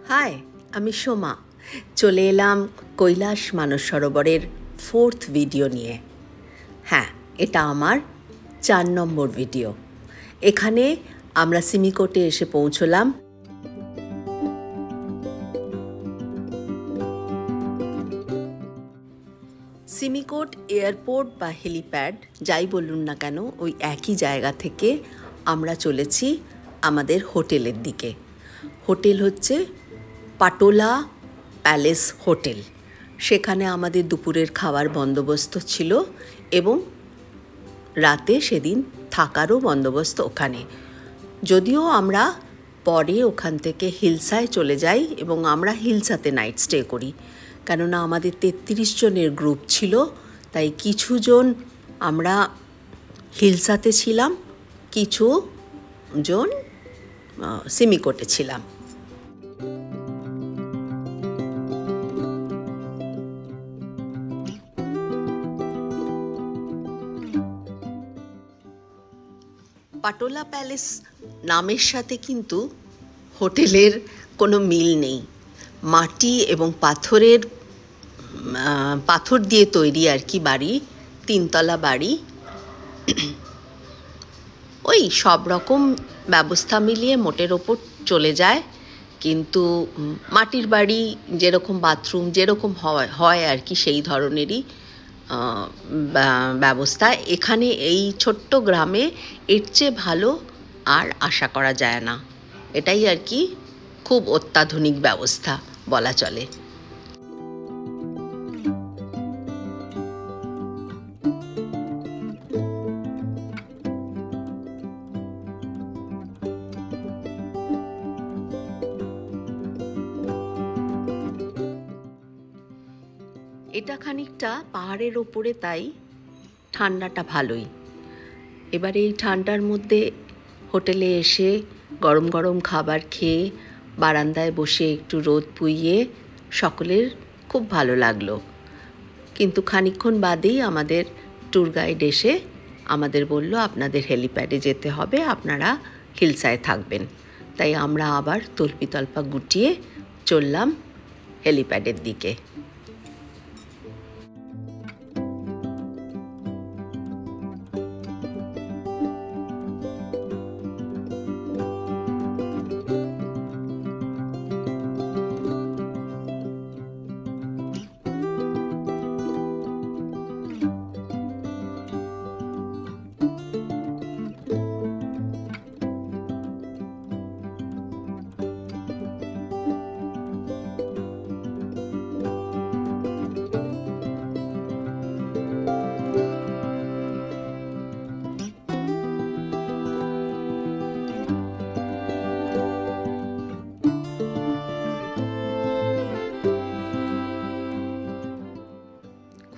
High, আমি সোমা। চলে এলাম কৈলাস মানস সরোবরের 4th ভিডিও নিয়ে। হ্যাঁ, এটা আমার 4 নম্বর ভিডিও। এখানে আমরা সিমিকোটে এসে পৌঁছলাম। সিমিকোট এয়ারপোর্ট বা হেলিপ্যাড যাই বলুন না কেন, ওই একই জায়গা থেকে আমরা চলেছি আমাদের হোটেলের দিকে। হোটেল হচ্ছে পাটোলা প্যালেস হোটেল। সেখানে আমাদের দুপুরের খাওয়ার বন্দোবস্ত ছিল এবং রাতে সেদিন থাকারও বন্দোবস্ত ওখানে। যদিও আমরা পরে ওখান থেকে হিলসায় চলে যাই এবং আমরা হিলসাতে নাইট স্টে করি, কেননা আমাদের 33 জনের গ্রুপ ছিল, তাই কিছু জন আমরা হিলসাতে ছিলাম, কিছু জন সিমিকোটে ছিলাম। পাটোলা প্যালেস নামের সাথে কিন্তু হোটেলের কোনো মিল নেই। মাটি এবং পাথর দিয়ে তৈরি আর কি বাড়ি, 3 তলা বাড়ি। ওই সব রকম ব্যবস্থা মিলিয়ে মোটের ওপর চলে যায়, কিন্তু মাটির বাড়ি যেরকম বাথরুম যেরকম হয় আর কি, সেই ধরনেরই ব্যবস্থা। এখানে এই ছোট্ট গ্রামে এর চেয়ে ভালো আর আশা করা যায় না। এটাই আর কি খুব অত্যাধুনিক ব্যবস্থা বলা চলে। এটা খানিকটা পাহাড়ের ওপরে, তাই ঠান্ডাটা ভালোই। এবারে এই ঠান্ডার মধ্যে হোটেলে এসে গরম গরম খাবার খেয়ে বারান্দায় বসে একটু রোদ পুইয়ে সকলের খুব ভালো লাগলো। কিন্তু খানিকক্ষণ বাদেই আমাদের ট্যুর গাইড এসে আমাদের বলল, আপনাদের হেলিপ্যাডে যেতে হবে, আপনারা হিলসায় থাকবেন। তাই আমরা আবার তল্পিতল্পা গুটিয়ে চললাম হেলিপ্যাডের দিকে।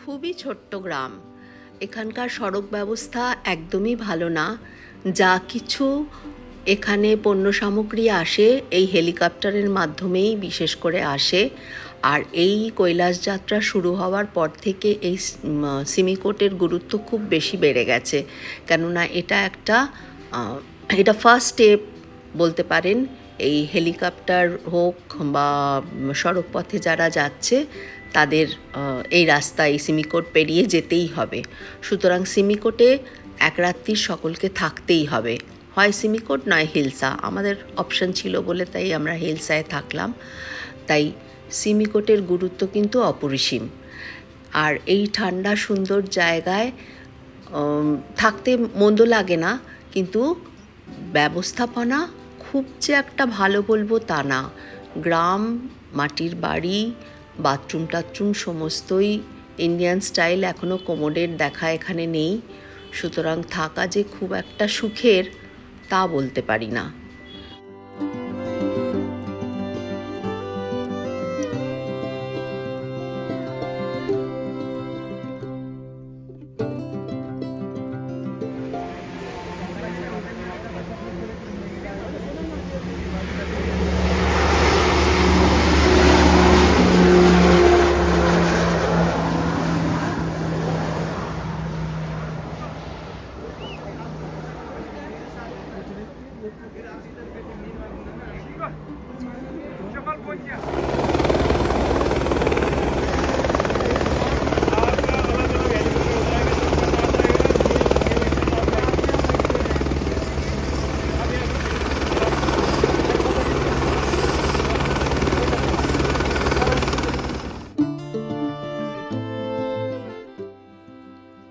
খুবই ছোট্ট গ্রাম। এখানকার সড়ক ব্যবস্থা একদমই ভালো না। যা কিছু এখানে পণ্য সামগ্রী আসে এই হেলিকপ্টারের মাধ্যমেই বিশেষ করে আসে। আর এই কৈলাস যাত্রা শুরু হওয়ার পর থেকে এই সিমিকোটের গুরুত্ব খুব বেশি বেড়ে গেছে, কেননা এটা ফার্স্ট স্টেপ বলতে পারেন। এই হেলিকপ্টার হোক বা সড়ক পথে যারা যাচ্ছে তাদের এই রাস্তায় সিমিকোট পেরিয়ে যেতেই হবে। সুতরাং সিমিকোটে এক রাত্রি সকলকে থাকতেই হবে, হয় সিমিকোট নয় হিলসা। আমাদের অপশন ছিল বলে তাই আমরা হিলসায় থাকলাম। তাই সিমিকোটের গুরুত্ব কিন্তু অপরিসীম। আর এই ঠান্ডা সুন্দর জায়গায় থাকতে মন্দ লাগে না, কিন্তু ব্যবস্থাপনা খুব যে একটা ভালো বলবো তা না। গ্রাম, মাটির বাড়ি, বাথরুম টাথরুম সমস্তই ইন্ডিয়ান স্টাইল, এখনও কোমোডের দেখা এখানে নেই। সুতরাং থাকা যে খুব একটা সুখের তা বলতে পারি না।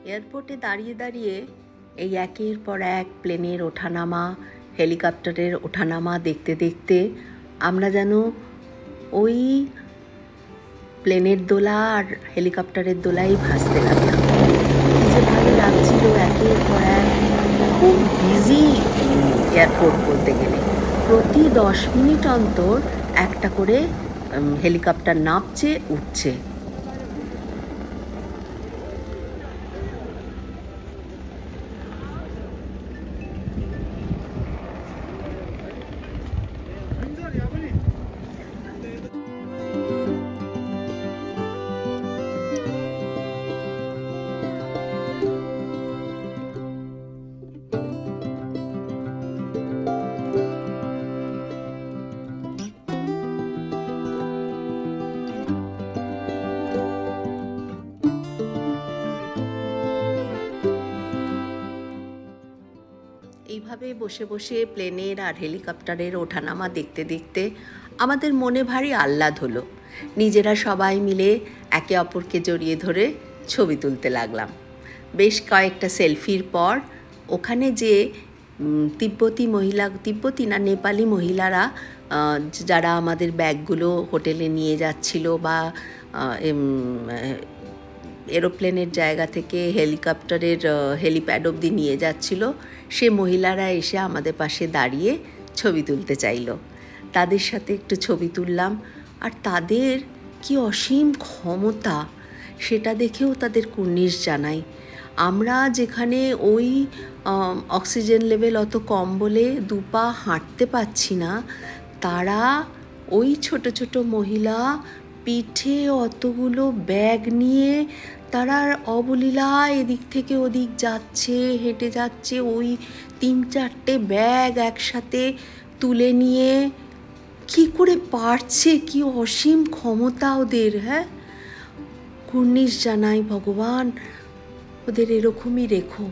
এয়ারপোর্টে দাঁড়িয়ে দাঁড়িয়ে এই একের পর এক প্লেনের ওঠানামা, হেলিকপ্টারের ওঠানামা দেখতে দেখতে আমরা যেন ওই প্লেনের দোলা আর হেলিকপ্টারের দোলাই ভাসতে লাগলাম। কি যে ভালো লাগছিল, একের পর এক। খুব বিজি এয়ারপোর্ট বলতে গেলে, প্রতি 10 মিনিট অন্তর একটা করে হেলিকপ্টার নামছে উঠছে। এইভাবে বসে বসে প্লেনের আর হেলিকপ্টারের ওঠানামা দেখতে দেখতে আমাদের মনে ভারী আহ্লাদ হলো। নিজেরা সবাই মিলে একে অপরকে জড়িয়ে ধরে ছবি তুলতে লাগলাম। বেশ কয়েকটা সেলফির পর ওখানে যে তিব্বতী না নেপালি মহিলারা যারা আমাদের ব্যাগগুলো হোটেলে নিয়ে যাচ্ছিল বা এরোপ্লেনের জায়গা থেকে হেলিকপ্টারের হেলিপ্যাড অবধি নিয়ে যাচ্ছিল, সে মহিলারা এসে আমাদের পাশে দাঁড়িয়ে ছবি তুলতে চাইল। তাদের সাথে একটু ছবি তুললাম। আর তাদের কি অসীম ক্ষমতা সেটা দেখেও তাদের কুর্নিশ জানাই। আমরা যেখানে ওই অক্সিজেন লেভেল অত কম বলে 2 পা হাঁটতে পারছি না, তারা ওই ছোট ছোট মহিলা পিঠে অতগুলো ব্যাগ নিয়ে তারা অবলীলা এদিক থেকে ওদিক যাচ্ছে, হেঁটে যাচ্ছে, ওই 3-4টে ব্যাগ একসাথে তুলে নিয়ে কি করে পারছে, কি অসীম ক্ষমতা ওদের। হ্যাঁ, কুর্নিশ জানাই, ভগবান ওদের এরকমই রেখো।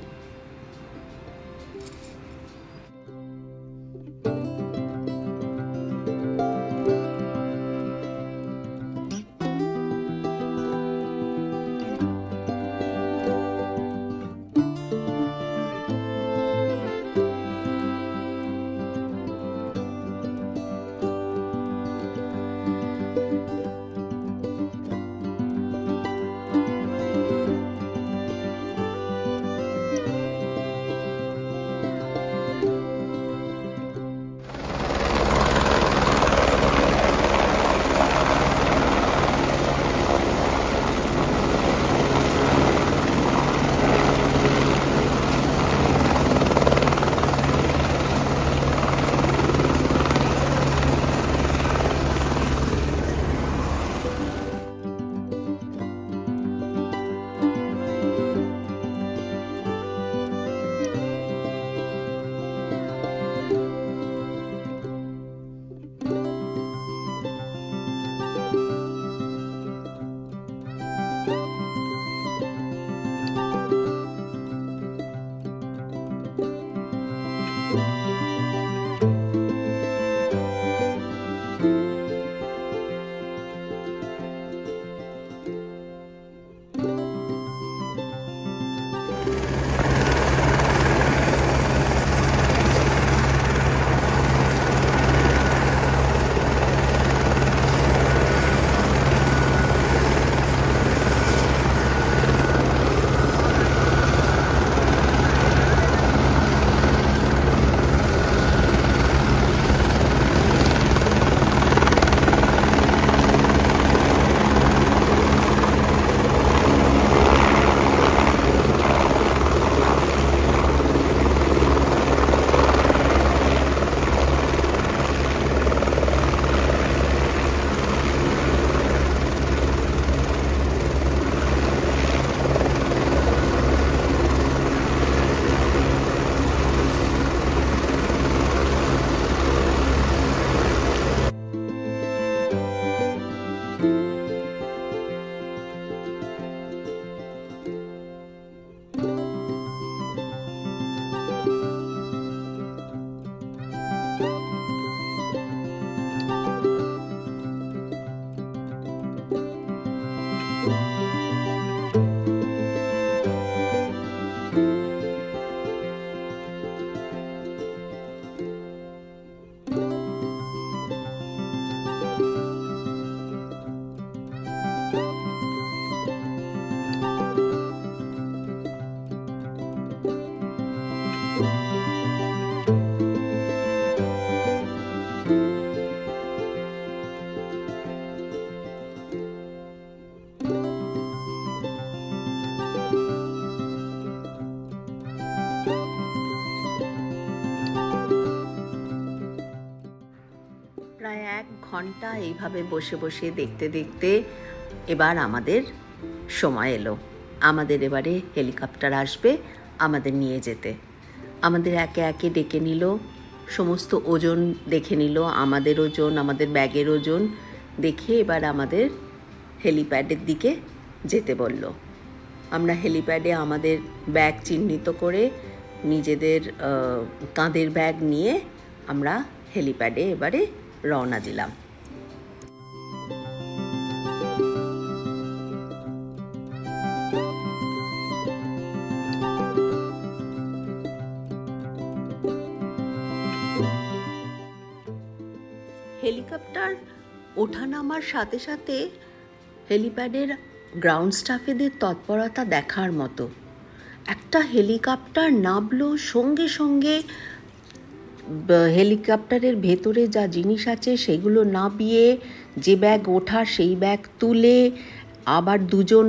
প্রায় 1 ঘন্টা এইভাবে বসে বসে দেখতে দেখতে এবার আমাদের সময় এলো। আমাদের এবারে হেলিকপ্টার আসবে আমাদের নিয়ে যেতে। আমাদের একে একে ডেকে নিল, সমস্ত ওজন দেখে নিল, আমাদের ওজন, আমাদের ব্যাগের ওজন দেখে এবার আমাদের হেলিপ্যাডের দিকে যেতে বলল। আমরা হেলিপ্যাডে আমাদের ব্যাগ চিহ্নিত করে নিজেদের কাঁধের ব্যাগ নিয়ে আমরা হেলিপ্যাডে এবারে রওনা দিলাম। হেলিকপ্টার ওঠানামার সাথে সাথে হেলিপ্যাডের গ্রাউন্ড স্টাফেদের তৎপরতা দেখার মতো। একটা হেলিকপ্টার নামলো, সঙ্গে সঙ্গে হেলিকপ্টারের ভেতরে যা জিনিস আছে সেগুলো নামিয়ে, যে ব্যাগ ওঠার সেই ব্যাগ তুলে আবার দুজন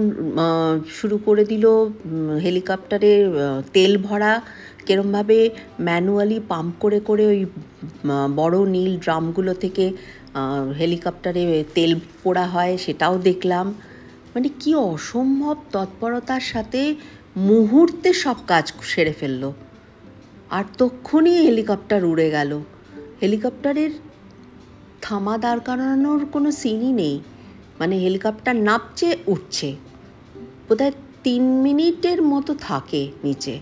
শুরু করে দিল হেলিকপ্টারে তেল ভরা। কেরমভাবে ম্যানুয়ালি পাম্প করে করে ওই বড় নীল ড্রামগুলো থেকে হেলিকপ্টারে তেল পোড়া হয়, সেটাও দেখলাম। মানে কি অসম্ভব তৎপরতার সাথে মুহূর্তে সব কাজ সেরে ফেললো। আর তক্ষুনি হেলিকপ্টার উড়ে গেল। হেলিকপ্টারের থামা দাঁড় করানোর কোনো সিনই নেই, মানে হেলিকপ্টার নামছে উঠছে, বোধহয় 3 মিনিটের মতো থাকে নিচে।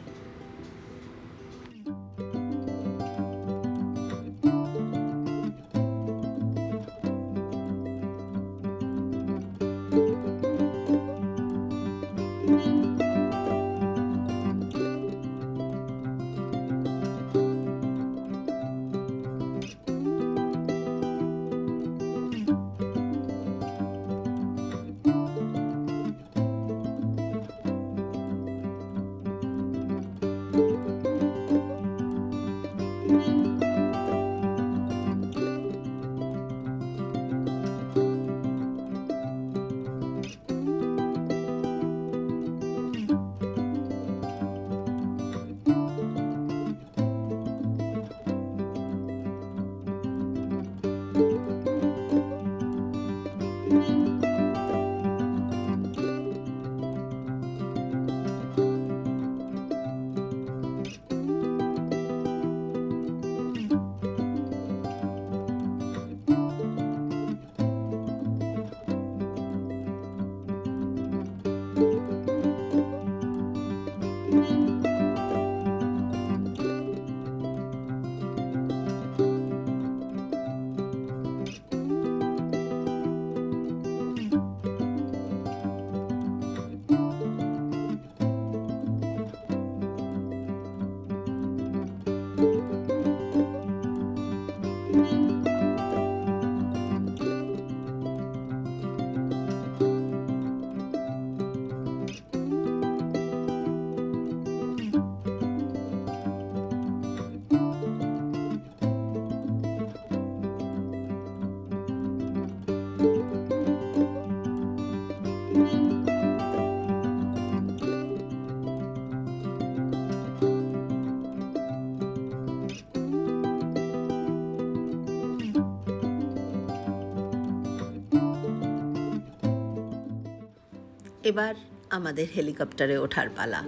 এবার আমাদের হেলিকপ্টারে ওঠার পালা।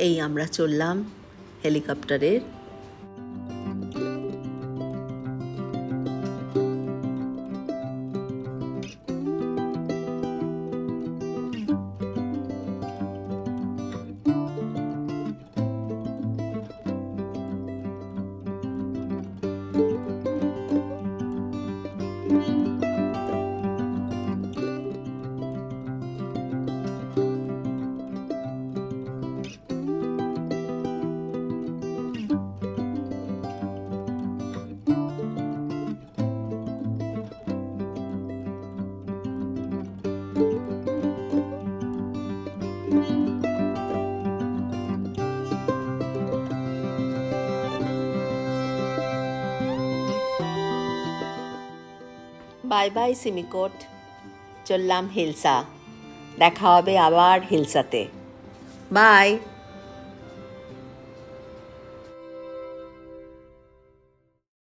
এই আমরা চললাম হেলিকপ্টারের বাই বাই সিমিকোট, চললাম হিলসা। দেখা হবে আবার হিলসাতে। বাই।